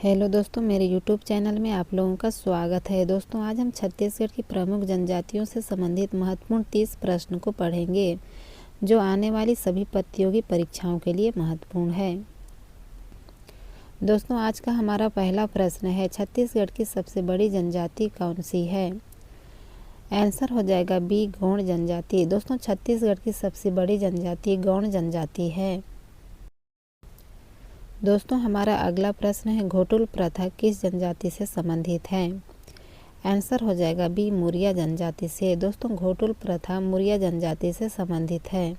Hello दोस्तों, मेरे YouTube channel में आप लोगों का स्वागत है। दोस्तों, आज हम छत्तीसगढ़ की प्रमुख जनजातियों से संबंधित महत्वपूर्ण 30 प्रश्न को पढ़ेंगे जो आने वाली सभी प्रतियोगी परीक्षाओं के लिए महत्वपूर्ण है। दोस्तों, आज का हमारा पहला प्रश्न है, छत्तीसगढ़ की सबसे बड़ी जनजाति कौन सी है? आंसर हो जाएगा बी, गौड़ जनजाति। दोस्तों, छत्तीसगढ़ की सबसे बड़ी जनजाति गौड़ जनजाति है। दोस्तों, हमारा अगला प्रश्न है, घोटुल प्रथा किस जनजाति से संबंधित है? आंसर हो जाएगा बी, मुरिया जनजाति से। दोस्तों, घोटुल प्रथा मुरिया जनजाति से संबंधित है।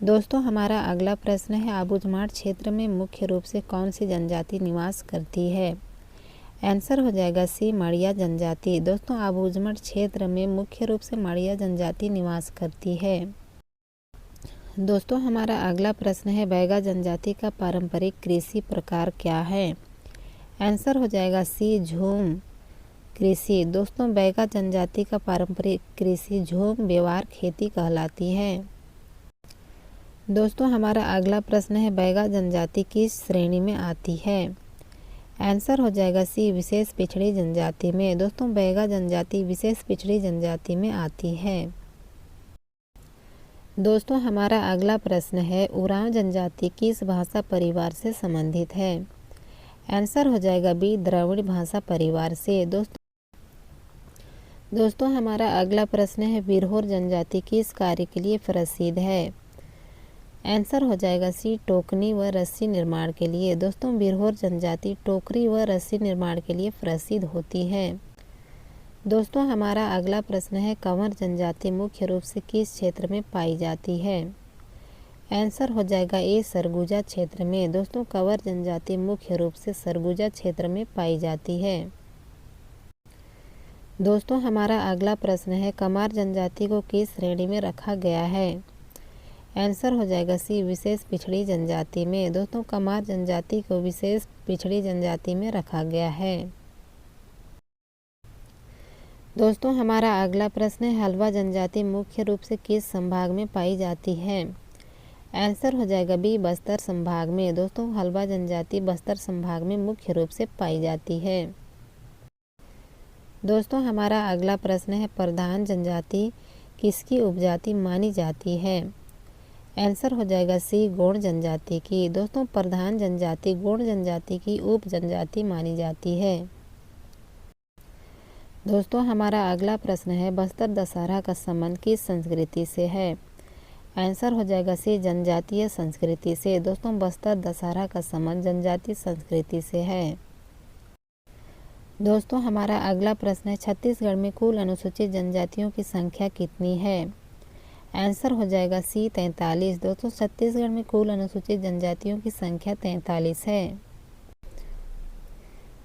दोस्तों, हमारा अगला प्रश्न है, आबूझमाड़ क्षेत्र में मुख्य रूप से कौन सी जनजाति निवास करती है? आंसर हो जाएगा सी, मड़िया जनजाति। दोस्तों, आबूझमाड़ क्षेत्र में मुख्य रूप से मड़िया जनजाति निवास करती है। दोस्तों, हमारा अगला प्रश्न है, बैगा जनजाति का पारंपरिक कृषि प्रकार क्या है? आंसर हो जाएगा सी, झूम कृषि। दोस्तों, बैगा जनजाति का पारंपरिक कृषि झूम व्यवहार खेती कहलाती है। दोस्तों, हमारा अगला प्रश्न है, बैगा जनजाति किस श्रेणी में आती है? आंसर हो जाएगा सी, विशेष पिछड़ी जनजाति में। दोस्तों, बैगा जनजाति विशेष पिछड़ी जनजाति में आती है। दोस्तों, हमारा अगला प्रश्न है, उरांव जनजाति किस भाषा परिवार से संबंधित है? आंसर हो जाएगा बी, द्रविड़ भाषा परिवार से। दोस्तों, हमारा अगला प्रश्न है, बिरहोर जनजाति किस कार्य के लिए प्रसिद्ध है? आंसर हो जाएगा सी, टोकनी व रस्सी निर्माण के लिए। दोस्तों, बिरहोर जनजाति टोकरी व रस्सी निर्माण के लिए प्रसिद्ध होती है। दोस्तों, हमारा अगला प्रश्न है, कंवर जनजाति मुख्य रूप से किस क्षेत्र में पाई जाती है? आंसर हो जाएगा ए, सरगुजा क्षेत्र में। दोस्तों, कंवर जनजाति मुख्य रूप से सरगुजा क्षेत्र में पाई जाती है। दोस्तों, हमारा अगला प्रश्न है, कमार जनजाति को किस श्रेणी में रखा गया है? आंसर हो जाएगा सी, विशेष पिछड़ी जनजाति में। दोस्तों, कमार जनजाति को विशेष पिछड़ी जनजाति में रखा गया है। दोस्तों, हमारा अगला प्रश्न है, हल्बा जनजाति मुख्य रूप से किस संभाग में पाई जाती है? आंसर हो जाएगा बी, बस्तर संभाग में। दोस्तों, हल्बा जनजाति बस्तर संभाग में मुख्य रूप से पाई जाती है। दोस्तों, हमारा अगला प्रश्न है, प्रधान जनजाति किसकी उपजाति मानी जाती है? आंसर हो जाएगा सी, गौड़ जनजाति की। दोस्तों, प्रधान जनजाति गौड़ जनजाति की उप जनजाति मानी जाती है। दोस्तों, हमारा अगला प्रश्न है, बस्तर दशहरा का संबंध किस संस्कृति से है? आंसर हो जाएगा सी, जनजातीय संस्कृति से। दोस्तों, बस्तर दशहरा का संबंध जनजातीय संस्कृति से है। दोस्तों, हमारा अगला प्रश्न है, छत्तीसगढ़ में कुल अनुसूचित जनजातियों की संख्या कितनी है? आंसर हो जाएगा सी, 43। दोस्तों, छत्तीसगढ़ में कुल अनुसूचित जनजातियों की संख्या 43 है।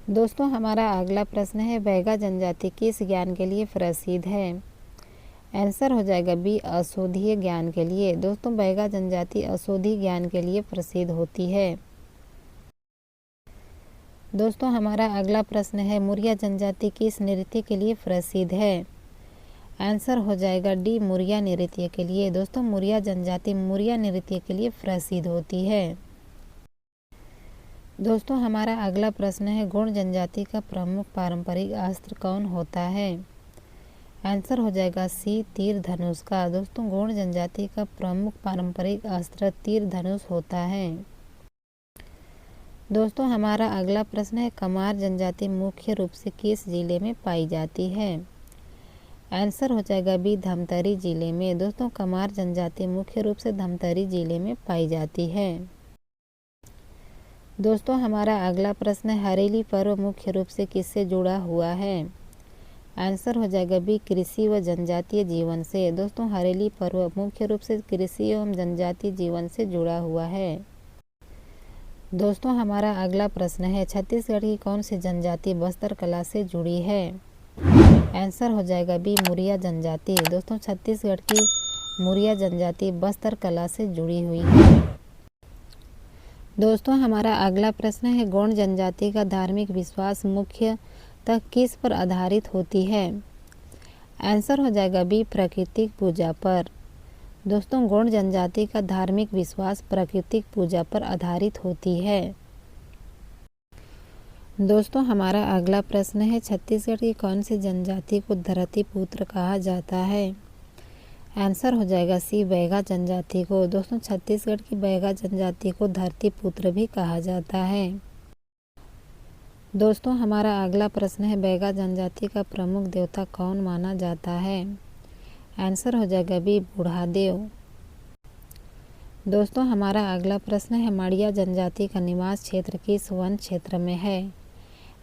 दोस्तों, हमारा अगला प्रश्न है, बैगा जनजाति किस ज्ञान के लिए प्रसिद्ध है? आंसर हो जाएगा बी, औषधीय ज्ञान के लिए। दोस्तों, बैगा जनजाति औषधीय ज्ञान के लिए प्रसिद्ध होती है। दोस्तों, हमारा अगला प्रश्न है, मुरिया जनजाति किस नृत्य के लिए प्रसिद्ध है? आंसर हो जाएगा डी, मुरिया नृत्य के लिए। दोस्तों, मुरिया जनजाति मुरिया नृत्य के लिए प्रसिद्ध होती है। दोस्तों, हमारा अगला प्रश्न है, गौड़ जनजाति का प्रमुख पारंपरिक अस्त्र कौन होता है? आंसर हो जाएगा सी, तीर धनुष का। दोस्तों, गौड़ जनजाति का प्रमुख पारंपरिक अस्त्र तीर धनुष होता है। दोस्तों, हमारा अगला प्रश्न है, कमार जनजाति मुख्य रूप से किस जिले में पाई जाती है? आंसर हो जाएगा बी, धमतरी जिले में। दोस्तों, कमार जनजाति मुख्य रूप से धमतरी जिले में पाई जाती है। दोस्तों, हमारा अगला प्रश्न है, हरेली पर्व मुख्य रूप से किससे जुड़ा हुआ है? आंसर हो जाएगा बी, कृषि व जनजातीय जीवन से। दोस्तों, हरेली पर्व मुख्य रूप से कृषि एवं जनजातीय जीवन से जुड़ा हुआ है। दोस्तों, हमारा अगला प्रश्न है, छत्तीसगढ़ की कौन सी जनजाति बस्तर कला से जुड़ी है? आंसर हो जाएगा बी, मुरिया जनजाति। दोस्तों, छत्तीसगढ़ की मुरिया जनजाति बस्तर कला से जुड़ी हुई है। दोस्तों, हमारा अगला प्रश्न है, गौड़ जनजाति का धार्मिक विश्वास मुख्यतः किस पर आधारित होती है? आंसर हो जाएगा बी, प्राकृतिक पूजा पर। दोस्तों, गौड़ जनजाति का धार्मिक विश्वास प्राकृतिक पूजा पर आधारित होती है। दोस्तों हमारा अगला प्रश्न है, छत्तीसगढ़ की कौन सी जनजाति को धरती पुत्र कहा जाता है? आंसर हो जाएगा सी, बैगा जनजाति को। दोस्तों छत्तीसगढ़ की बैगा जनजाति को धरती पुत्र भी कहा जाता है। दोस्तों हमारा अगला प्रश्न है, बैगा जनजाति का प्रमुख देवता कौन माना जाता है? आंसर हो जाएगा बी, बूढ़ादेव। दोस्तों हमारा अगला प्रश्न है, माड़िया जनजाति का निवास क्षेत्र किस वन क्षेत्र में है?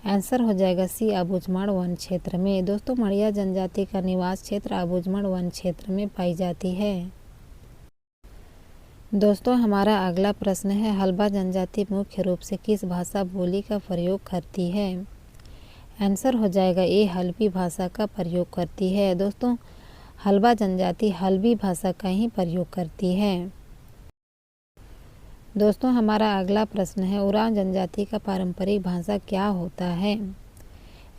आंसर हो जाएगा सी, अबूझमाड़ वन क्षेत्र में। दोस्तों माड़िया जनजाति का निवास क्षेत्र अबूझमाड़ वन क्षेत्र में पाई जाती है। दोस्तों हमारा अगला प्रश्न है, हल्बा जनजाति मुख्य रूप से किस भाषा बोली का प्रयोग करती है? आंसर हो जाएगा ए, हल्बी भाषा का प्रयोग करती है। दोस्तों हल्बा जनजाति हल्बी भाषा का ही प्रयोग करती है। दोस्तों हमारा अगला प्रश्न है, उरांव जनजाति का पारंपरिक भाषा क्या होता है?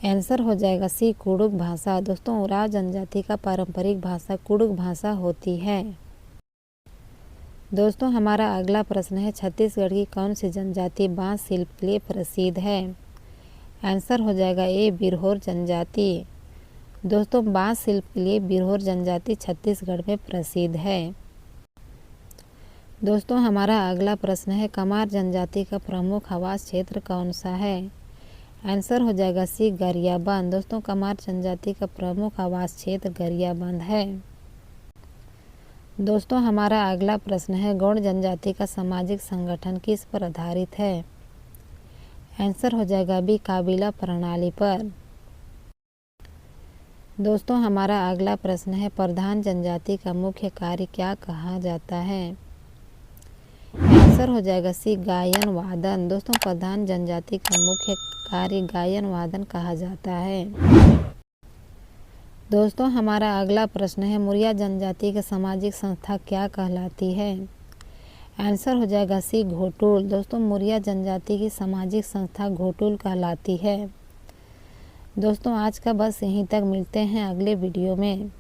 आंसर हो जाएगा सी, कुडुख भाषा। दोस्तों उरांव जनजाति का पारंपरिक भाषा कुडुख भाषा होती है। दोस्तों हमारा अगला प्रश्न है, छत्तीसगढ़ की कौन सी जनजाति बांस शिल्प के लिए प्रसिद्ध है? आंसर हो जाएगा ए, बिरहोर जनजाति। दोस्तों बांस शिल्प के लिए बिरहोर जनजाति छत्तीसगढ़ में प्रसिद्ध है। दोस्तों हमारा अगला प्रश्न है, कमार जनजाति का प्रमुख आवास क्षेत्र कौन सा है? आंसर हो जाएगा सी, गरियाबंद। दोस्तों कमार जनजाति का प्रमुख आवास क्षेत्र गरियाबंद है। दोस्तों हमारा अगला प्रश्न है, गौड़ जनजाति का सामाजिक संगठन किस पर आधारित है? आंसर हो जाएगा बी, काबिला प्रणाली पर। दोस्तों हमारा अगला प्रश्न है, प्रधान जनजाति का मुख्य कार्य क्या कहा जाता है? आंसर हो जाएगा सी, गायन वादन। दोस्तों प्रधान जनजाति का मुख्य कार्य गायन वादन कहा जाता है। दोस्तों हमारा अगला प्रश्न है, मुरिया जनजाति की सामाजिक संस्था क्या कहलाती है? आंसर हो जाएगा सी, घोटुल। दोस्तों मुरिया जनजाति की सामाजिक संस्था घोटुल कहलाती है। दोस्तों आज का बस यहीं तक, मिलते हैं अगले वीडियो में।